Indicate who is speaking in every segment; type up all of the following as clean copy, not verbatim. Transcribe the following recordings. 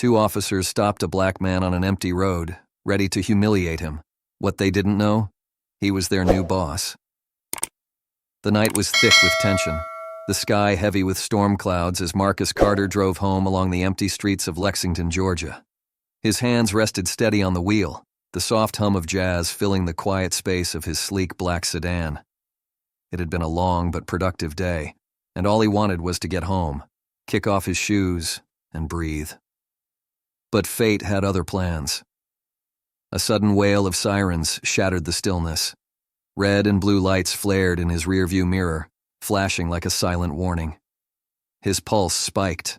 Speaker 1: Two officers stopped a black man on an empty road, ready to humiliate him. What they didn't know? He was their new boss. The night was thick with tension, the sky heavy with storm clouds as Marcus Carter drove home along the empty streets of Lexington, Georgia. His hands rested steady on the wheel, the soft hum of jazz filling the quiet space of his sleek black sedan. It had been a long but productive day, and all he wanted was to get home, kick off his shoes, and breathe. But fate had other plans. A sudden wail of sirens shattered the stillness. Red and blue lights flared in his rearview mirror, flashing like a silent warning. His pulse spiked.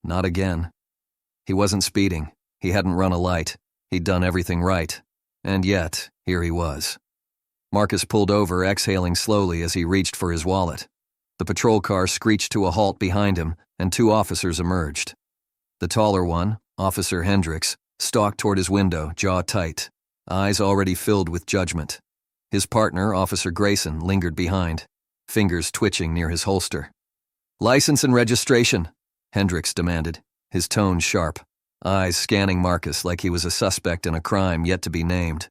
Speaker 1: Not again. He wasn't speeding. He hadn't run a light. He'd done everything right. And yet, here he was. Marcus pulled over, exhaling slowly as he reached for his wallet. The patrol car screeched to a halt behind him, and two officers emerged. The taller one, Officer Hendricks, stalked toward his window, jaw tight, eyes already filled with judgment. His partner, Officer Grayson, lingered behind, fingers twitching near his holster. "License and registration," Hendricks demanded, his tone sharp, eyes scanning Marcus like he was a suspect in a crime yet to be named.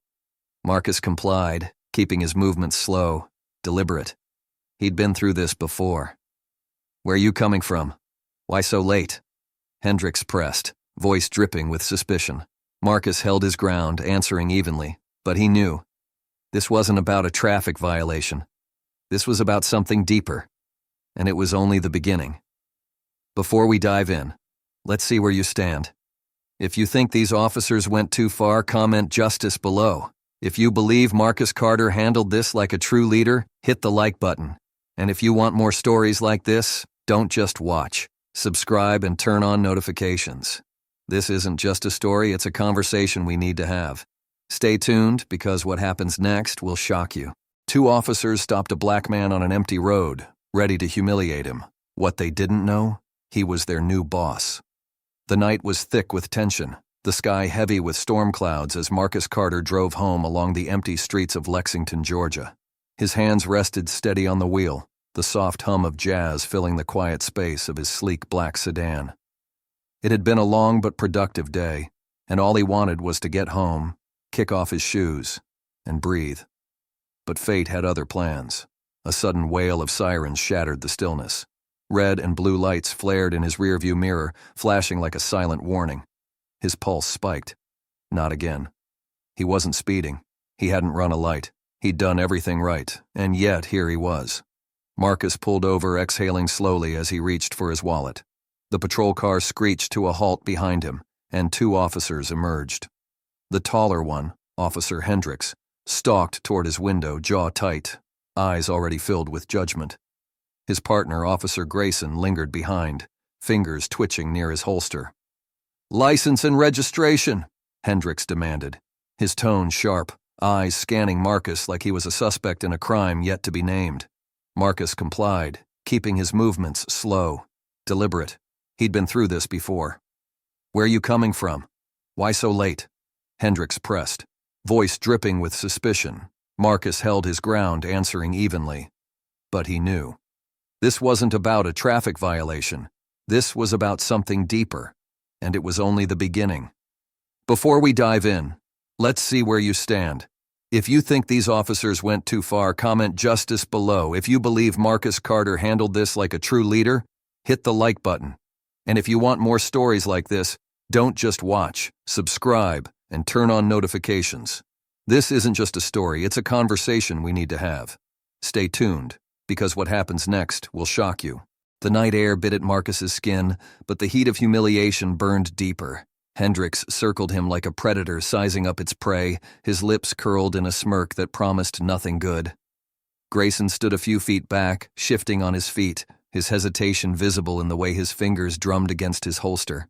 Speaker 1: Marcus complied, keeping his movements slow, deliberate. He'd been through this before. "Where are you coming from? Why so late?" Hendricks pressed, voice dripping with suspicion. Marcus held his ground, answering evenly, but he knew. This wasn't about a traffic violation. This was about something deeper, and it was only the beginning. "Before we dive in, let's see where you stand. If you think these officers went too far, comment justice below. If you believe Marcus Carter handled this like a true leader, hit the like button. And if you want more stories like this, don't just watch. Subscribe and turn on notifications. This isn't just a story, it's a conversation we need to have. Stay tuned, because what happens next will shock you. Two officers stopped a black man on an empty road, ready to humiliate him. What they didn't know? He was their new boss. The night was thick with tension, the sky heavy with storm clouds as Marcus Carter drove home along the empty streets of Lexington, Georgia. His hands rested steady on the wheel, the soft hum of jazz filling the quiet space of his sleek black sedan. It had been a long but productive day, and all he wanted was to get home, kick off his shoes, and breathe. But fate had other plans. A sudden wail of sirens shattered the stillness. Red and blue lights flared in his rearview mirror, flashing like a silent warning. His pulse spiked. Not again. He wasn't speeding. He hadn't run a light. He'd done everything right, and yet here he was. Marcus pulled over, exhaling slowly as he reached for his wallet. The patrol car screeched to a halt behind him, and two officers emerged. The taller one, Officer Hendricks, stalked toward his window, jaw tight, eyes already filled with judgment. His partner, Officer Grayson, lingered behind, fingers twitching near his holster. "License and registration," Hendricks demanded, his tone sharp, eyes scanning Marcus like he was a suspect in a crime yet to be named. Marcus complied, keeping his movements slow, deliberate. He'd been through this before. "Where are you coming from? Why so late?" Hendricks pressed, voice dripping with suspicion. Marcus held his ground, answering evenly. But he knew. This wasn't about a traffic violation. This was about something deeper, and it was only the beginning. "Before we dive in, let's see where you stand. If you think these officers went too far, comment justice below. If you believe Marcus Carter handled this like a true leader, hit the like button. And if you want more stories like this, don't just watch, subscribe, and turn on notifications. This isn't just a story, it's a conversation we need to have. Stay tuned, because what happens next will shock you. The night air bit at Marcus's skin, but the heat of humiliation burned deeper. Hendricks circled him like a predator sizing up its prey, his lips curled in a smirk that promised nothing good. Grayson stood a few feet back, shifting on his feet, his hesitation visible in the way his fingers drummed against his holster.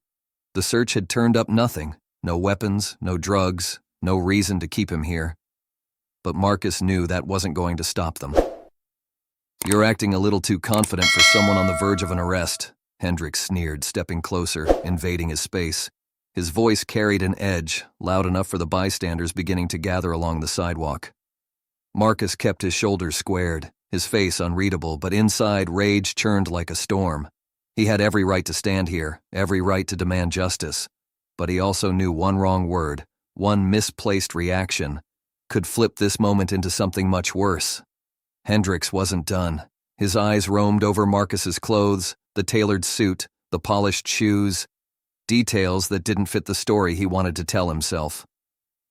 Speaker 1: The search had turned up nothing, no weapons, no drugs, no reason to keep him here. But Marcus knew that wasn't going to stop them. "You're acting a little too confident for someone on the verge of an arrest," Hendricks sneered, stepping closer, invading his space. His voice carried an edge, loud enough for the bystanders beginning to gather along the sidewalk. Marcus kept his shoulders squared, his face unreadable, but inside rage churned like a storm. He had every right to stand here, every right to demand justice, But he also knew one wrong word, one misplaced reaction, could flip this moment into something much worse. Hendricks wasn't done. His eyes roamed over Marcus's clothes, the tailored suit, the polished shoes, details that didn't fit the story he wanted to tell himself.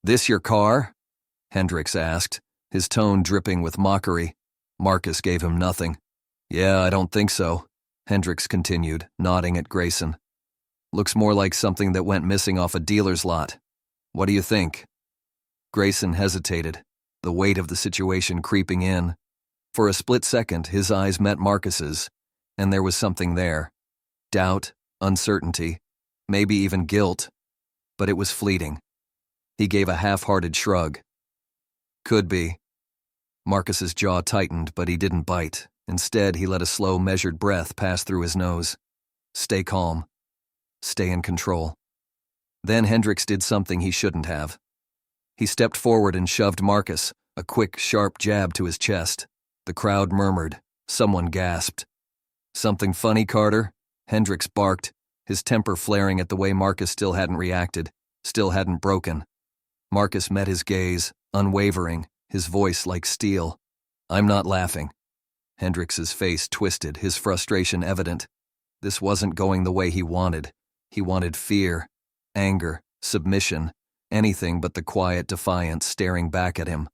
Speaker 1: "This your car?" Hendricks asked, his tone dripping with mockery. Marcus gave him nothing. "Yeah, I don't think so," Hendricks continued, nodding at Grayson. "Looks more like something that went missing off a dealer's lot. What do you think?" Grayson hesitated, the weight of the situation creeping in. For a split second, his eyes met Marcus's, and there was something there. Doubt, uncertainty, maybe even guilt. But it was fleeting. He gave a half-hearted shrug. "Could be." Marcus's jaw tightened, but he didn't bite. Instead, he let a slow, measured breath pass through his nose. Stay calm. Stay in control. Then Hendricks did something he shouldn't have. He stepped forward and shoved Marcus, a quick, sharp jab to his chest. The crowd murmured. Someone gasped. "Something funny, Carter?" Hendricks barked, his temper flaring at the way Marcus still hadn't reacted, still hadn't broken. Marcus met his gaze, unwavering, his voice like steel. "I'm not laughing." Hendricks's face twisted, his frustration evident. This wasn't going the way he wanted. He wanted fear, anger, submission, anything but the quiet defiance staring back at him.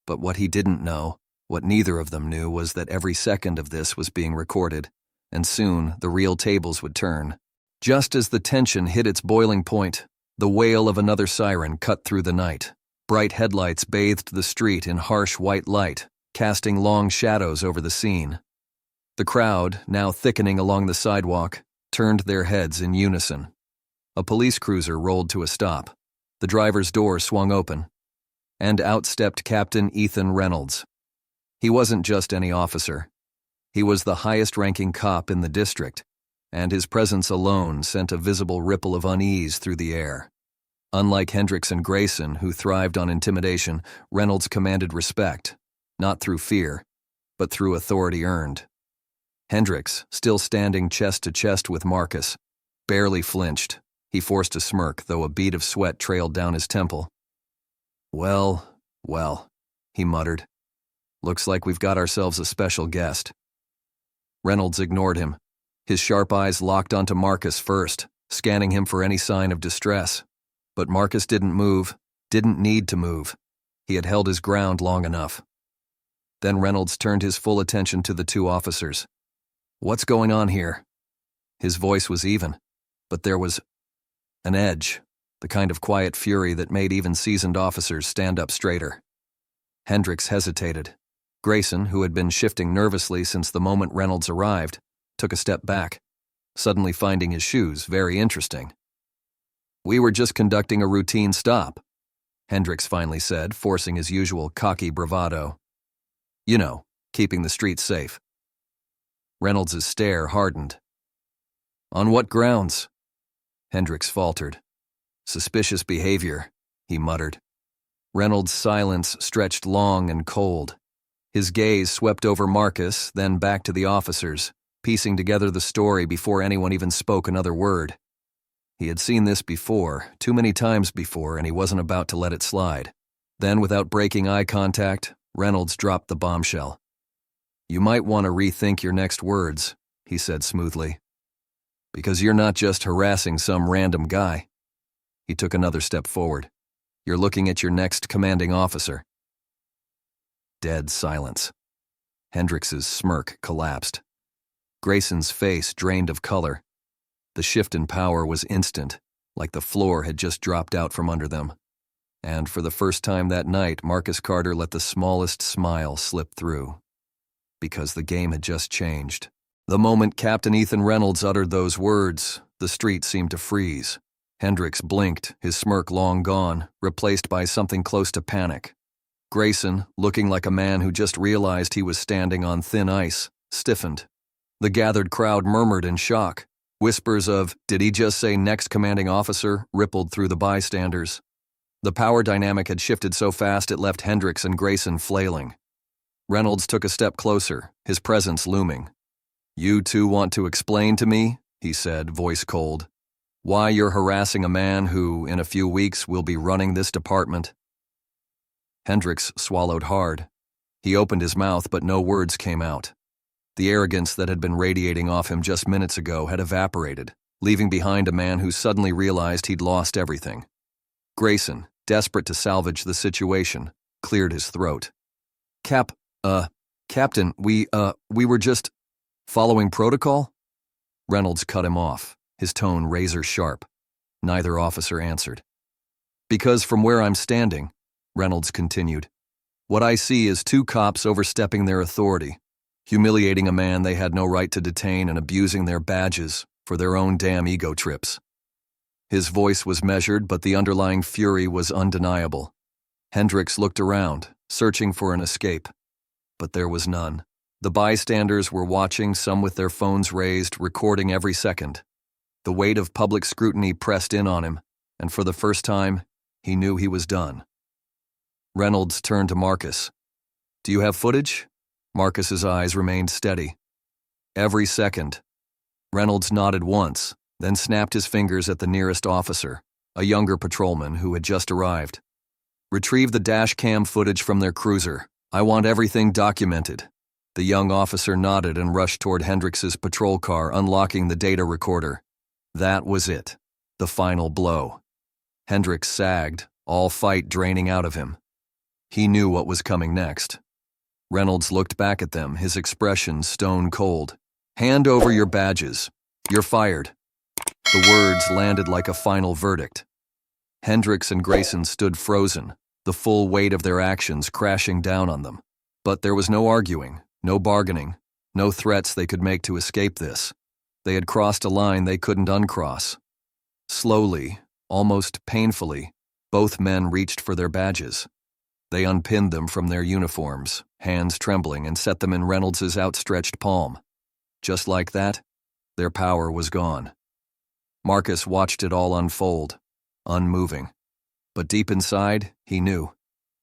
Speaker 1: But what he didn't know, what neither of them knew, was that every second of this was being recorded, and soon the real tables would turn. Just as the tension hit its boiling point, the wail of another siren cut through the night. Bright headlights bathed the street in harsh white light, casting long shadows over the scene. The crowd, now thickening along the sidewalk, turned their heads in unison. A police cruiser rolled to a stop. The driver's door swung open, and out stepped Captain Ethan Reynolds. He wasn't just any officer. He was the highest-ranking cop in the district, and his presence alone sent a visible ripple of unease through the air. Unlike Hendricks and Grayson, who thrived on intimidation, Reynolds commanded respect, not through fear, but through authority earned. Hendricks, still standing chest to chest with Marcus, barely flinched. He forced a smirk, though a bead of sweat trailed down his temple. Well, he muttered. "Looks like we've got ourselves a special guest." Reynolds ignored him. His sharp eyes locked onto Marcus first, scanning him for any sign of distress. But Marcus didn't move, didn't need to move. He had held his ground long enough. Then Reynolds turned his full attention to the two officers. "What's going on here?" His voice was even, but there was an edge, the kind of quiet fury that made even seasoned officers stand up straighter. Hendricks hesitated. Grayson, who had been shifting nervously since the moment Reynolds arrived, took a step back, suddenly finding his shoes very interesting. "We were just conducting a routine stop," Hendricks finally said, forcing his usual cocky bravado. "You know, keeping the streets safe." Reynolds' stare hardened. "On what grounds?" Hendricks faltered. "Suspicious behavior," he muttered. Reynolds' silence stretched long and cold. His gaze swept over Marcus, then back to the officers, piecing together the story before anyone even spoke another word. He had seen this before, too many times before, and he wasn't about to let it slide. Then, without breaking eye contact, Reynolds dropped the bombshell. "You might want to rethink your next words," he said smoothly. "Because you're not just harassing some random guy." He took another step forward. "You're looking at your next commanding officer." Dead silence. Hendricks's smirk collapsed. Grayson's face drained of color. The shift in power was instant, like the floor had just dropped out from under them. And for the first time that night, Marcus Carter let the smallest smile slip through. Because the game had just changed. The moment Captain Ethan Reynolds uttered those words, the street seemed to freeze. Hendricks blinked, his smirk long gone, replaced by something close to panic. Grayson, looking like a man who just realized he was standing on thin ice, stiffened. The gathered crowd murmured in shock. Whispers of, "Did he just say next commanding officer?" rippled through the bystanders. The power dynamic had shifted so fast it left Hendricks and Grayson flailing. Reynolds took a step closer, his presence looming. "You two want to explain to me?" he said, voice cold. Why you're harassing a man who, in a few weeks, will be running this department? Hendricks swallowed hard. He opened his mouth, but no words came out. The arrogance that had been radiating off him just minutes ago had evaporated, leaving behind a man who suddenly realized he'd lost everything. Grayson, desperate to salvage the situation, cleared his throat. Captain, we were just following protocol? Reynolds cut him off, his tone razor-sharp. Neither officer answered. Because from where I'm standing, Reynolds continued, what I see is two cops overstepping their authority, humiliating a man they had no right to detain and abusing their badges for their own damn ego trips. His voice was measured, but the underlying fury was undeniable. Hendricks looked around, searching for an escape. But there was none. The bystanders were watching, some with their phones raised, recording every second. The weight of public scrutiny pressed in on him, and for the first time, he knew he was done. Reynolds turned to Marcus. Do you have footage? Marcus's eyes remained steady. Every second. Reynolds nodded once, then snapped his fingers at the nearest officer, a younger patrolman who had just arrived. Retrieve the dash cam footage from their cruiser. I want everything documented. The young officer nodded and rushed toward Hendricks's patrol car, unlocking the data recorder. That was it. The final blow. Hendricks sagged, all fight draining out of him. He knew what was coming next. Reynolds looked back at them, his expression stone cold. Hand over your badges. You're fired. The words landed like a final verdict. Hendricks and Grayson stood frozen, the full weight of their actions crashing down on them. But there was no arguing, no bargaining, no threats they could make to escape this. They had crossed a line they couldn't uncross. Slowly, almost painfully, both men reached for their badges. They unpinned them from their uniforms, hands trembling, and set them in Reynolds's outstretched palm. Just like that, their power was gone. Marcus watched it all unfold, unmoving. But deep inside, he knew.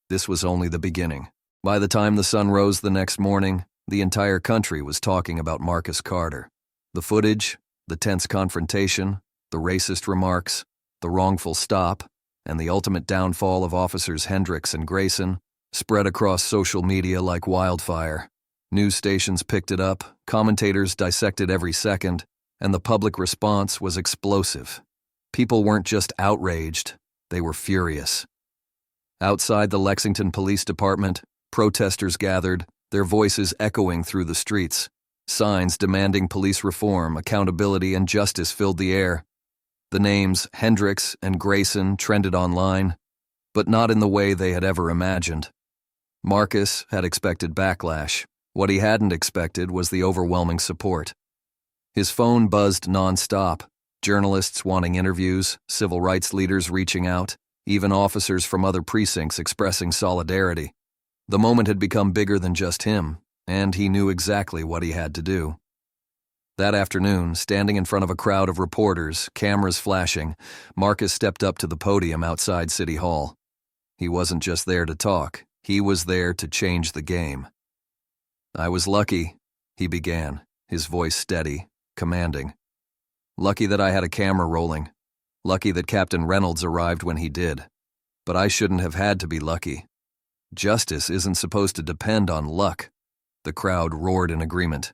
Speaker 1: This was only the beginning. By the time the sun rose the next morning, the entire country was talking about Marcus Carter. The footage, the tense confrontation, the racist remarks, the wrongful stop, and the ultimate downfall of officers Hendricks and Grayson spread across social media like wildfire. News stations picked it up, commentators dissected every second, and the public response was explosive. People weren't just outraged, they were furious. Outside the Lexington Police Department, protesters gathered, their voices echoing through the streets. Signs demanding police reform, accountability, and justice filled the air. The names Hendricks and Grayson trended online, but not in the way they had ever imagined. Marcus had expected backlash. What he hadn't expected was the overwhelming support. His phone buzzed nonstop, journalists wanting interviews, civil rights leaders reaching out, even officers from other precincts expressing solidarity. The moment had become bigger than just him, and he knew exactly what he had to do. That afternoon, standing in front of a crowd of reporters, cameras flashing, Marcus stepped up to the podium outside City Hall. He wasn't just there to talk, he was there to change the game. I was lucky, he began, his voice steady, commanding. Lucky that I had a camera rolling. Lucky that Captain Reynolds arrived when he did. But I shouldn't have had to be lucky. Justice isn't supposed to depend on luck. The crowd roared in agreement.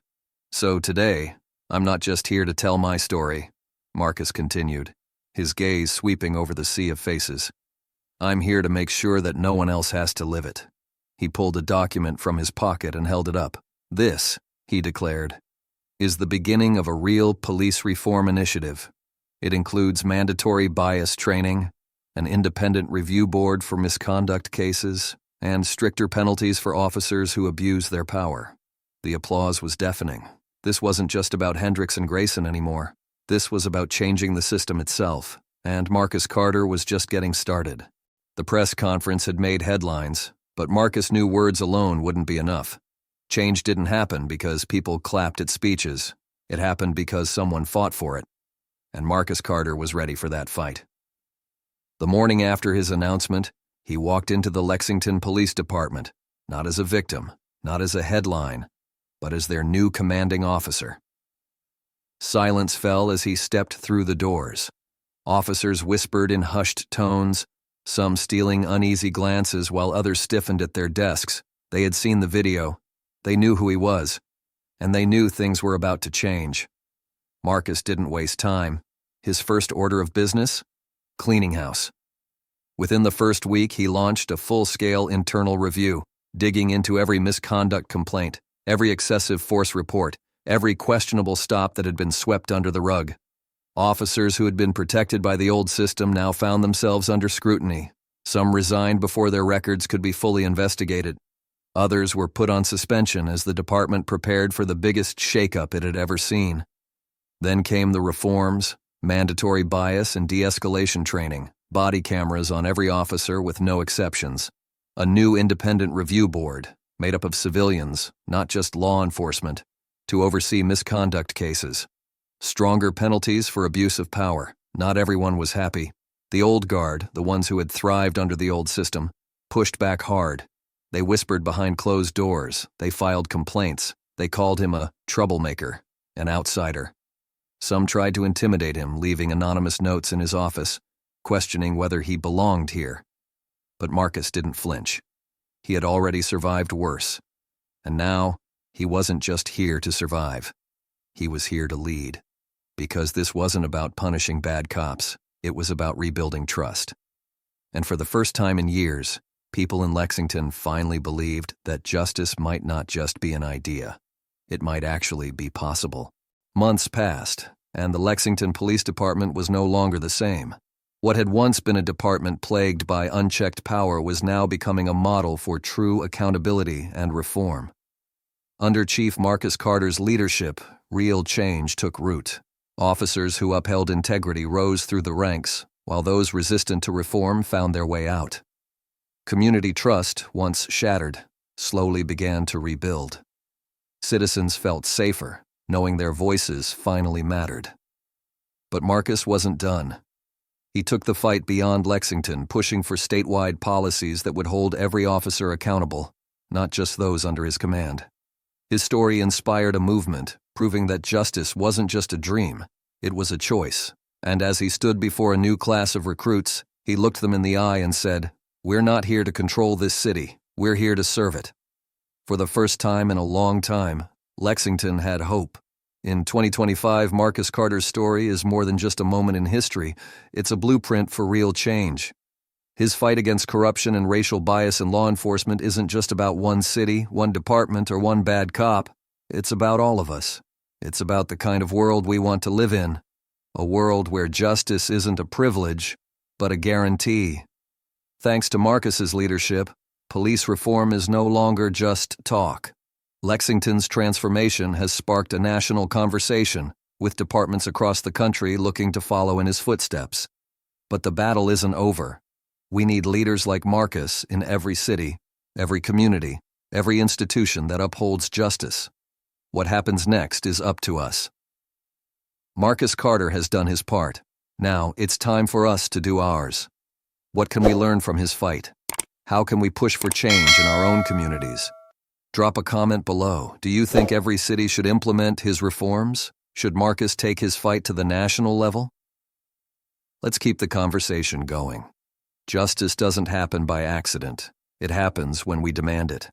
Speaker 1: So today, I'm not just here to tell my story, Marcus continued, his gaze sweeping over the sea of faces. I'm here to make sure that no one else has to live it. He pulled a document from his pocket and held it up. This, he declared, is the beginning of a real police reform initiative. It includes mandatory bias training, an independent review board for misconduct cases, and stricter penalties for officers who abuse their power. The applause was deafening. This wasn't just about Hendricks and Grayson anymore. This was about changing the system itself, and Marcus Carter was just getting started. The press conference had made headlines, but Marcus knew words alone wouldn't be enough. Change didn't happen because people clapped at speeches. It happened because someone fought for it, and Marcus Carter was ready for that fight. The morning after his announcement, he walked into the Lexington Police Department, not as a victim, not as a headline, but as their new commanding officer. Silence fell as he stepped through the doors. Officers whispered in hushed tones, some stealing uneasy glances while others stiffened at their desks. They had seen the video. They knew who he was. And they knew things were about to change. Marcus didn't waste time. His first order of business? Cleaning house. Within the first week, he launched a full-scale internal review, digging into every misconduct complaint, every excessive force report, every questionable stop that had been swept under the rug. Officers who had been protected by the old system now found themselves under scrutiny. Some resigned before their records could be fully investigated. Others were put on suspension as the department prepared for the biggest shakeup it had ever seen. Then came the reforms, mandatory bias and de-escalation training, body cameras on every officer with no exceptions, a new independent review board made up of civilians, not just law enforcement, to oversee misconduct cases. Stronger penalties for abuse of power. Not everyone was happy. The old guard, the ones who had thrived under the old system, pushed back hard. They whispered behind closed doors. They filed complaints. They called him a troublemaker, an outsider. Some tried to intimidate him, leaving anonymous notes in his office, questioning whether he belonged here. But Marcus didn't flinch. He had already survived worse. And now, he wasn't just here to survive. He was here to lead. Because this wasn't about punishing bad cops. It was about rebuilding trust. And for the first time in years, people in Lexington finally believed that justice might not just be an idea. It might actually be possible. Months passed, and the Lexington Police Department was no longer the same. What had once been a department plagued by unchecked power was now becoming a model for true accountability and reform. Under Chief Marcus Carter's leadership, real change took root. Officers who upheld integrity rose through the ranks, while those resistant to reform found their way out. Community trust, once shattered, slowly began to rebuild. Citizens felt safer, knowing their voices finally mattered. But Marcus wasn't done. He took the fight beyond Lexington, pushing for statewide policies that would hold every officer accountable, not just those under his command. His story inspired a movement, proving that justice wasn't just a dream, it was a choice. And as he stood before a new class of recruits, he looked them in the eye and said, "We're not here to control this city, we're here to serve it." For the first time in a long time, Lexington had hope. In 2025, Marcus Carter's story is more than just a moment in history, it's a blueprint for real change. His fight against corruption and racial bias in law enforcement isn't just about one city, one department, or one bad cop. It's about all of us. It's about the kind of world we want to live in. A world where justice isn't a privilege, but a guarantee. Thanks to Marcus's leadership, police reform is no longer just talk. Lexington's transformation has sparked a national conversation, with departments across the country looking to follow in his footsteps. But the battle isn't over. We need leaders like Marcus in every city, every community, every institution that upholds justice. What happens next is up to us. Marcus Carter has done his part. Now, it's time for us to do ours. What can we learn from his fight? How can we push for change in our own communities? Drop a comment below. Do you think every city should implement his reforms? Should Marcus take his fight to the national level? Let's keep the conversation going. Justice doesn't happen by accident. It happens when we demand it.